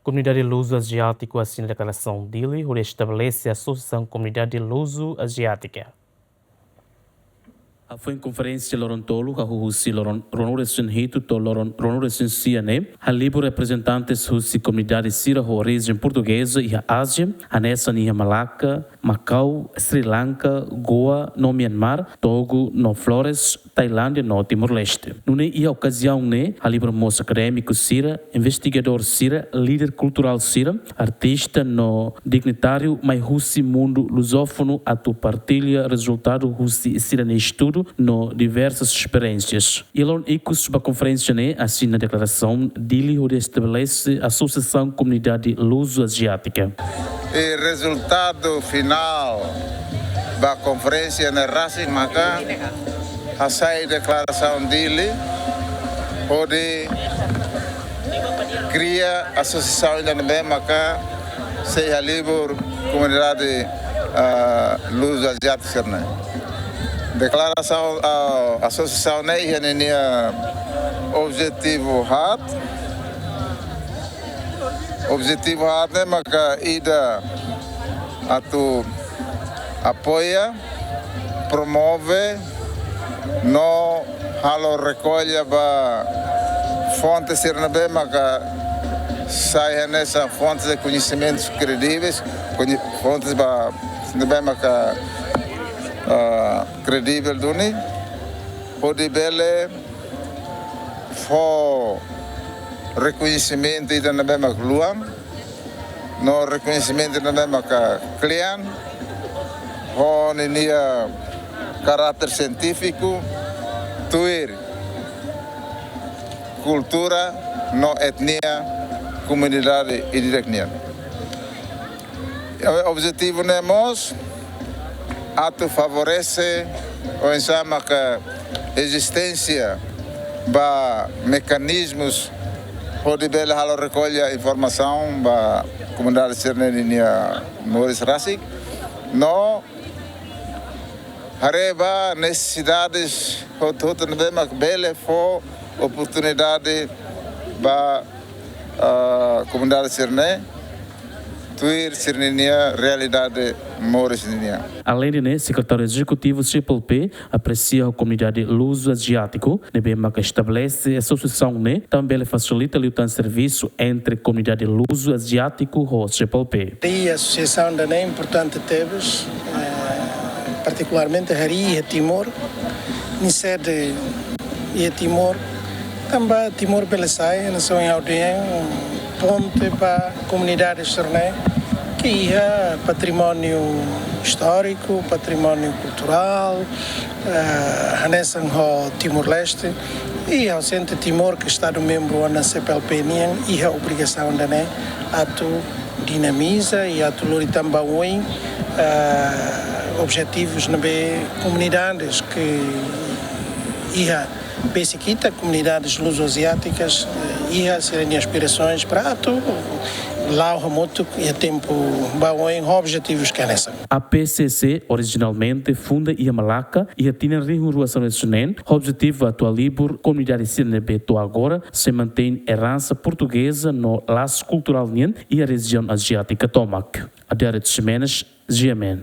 Comunidade Luso-Asiático assina a declaração dele, onde estabelece a Associação Comunidade Luso-Asiática. Foi em conferência Lorontolo, que o Ronores Hito, to Ronores Siane, a livre representantes da comunidade Sira, a origem portuguesa e a Ásia, a nessa Nia Malacca, Macau, Sri Lanka, Goa, no Myanmar, Togo, no Flores, Tailândia, no Timor-Leste. Nune e a ocasião, a livre moço acadêmico Sira, investigador Sira, líder cultural Sira, artista no dignitário, mas Russi mundo lusófono, a tu partilha resultado Russi Sira ne estudo, no diversas experiências. Elon Icos, da conferência, assina a declaração dele, onde estabelece a Associação Comunidade Luso-Asiática. O resultado final da conferência na Racing Maca, a sair declaração dele, onde cria a associação ainda no Maca, seja livre comunidade luso-asiática. Declaração a associação é objetivo hard. Objetivo hard é maka ida atu apoia, promove, no halo recolha ba fontes sirnabe maka sai nessa fontes de conhecimentos credíveis, fontes ba sirnabe maka credível duni, pode bele for reconhecimento da mesma luang, no reconhecimento da mesma clian, ho nia caráter científico, tuir cultura, no etnia, comunidade e etnia. O objetivo nemos ato favorece ou ensama que a existência de mecanismos onde ela recolhe informação da comunidade sernelinha Moris Racing, não hareba necessidades outra mesma bela for oportunidade da comunidade serne tuir sernelinha realidade Moris. Além de secretário executivo CPLP aprecia a comunidade luso-asiático, que estabelece a associação, também facilita o serviço entre a comunidade luso-asiático e o CPLP. A associação é importante temos, particularmente a Hari e a Timor, em sede e a Timor, também Timor Belesai, nação em Aldeia, ponte para a comunidade serné, que é património histórico, património cultural, a nessa Timor-Leste e ao centro Timor, que está no membro da CPLP, e a obrigação da a tu dinamiza e a tu também objetivos na comunidades que Besiquita, comunidades luso-asiáticas, e serem aspirações para tu lá o remoto e a tempo bom objetivos que é nessa. A PCC originalmente funda a Malacca e a tinha reunião nacional. O objetivo atual livre comunidade CNB agora se mantém herança portuguesa no laço cultural e a região asiática Tomac. A diária de semanas, GMN.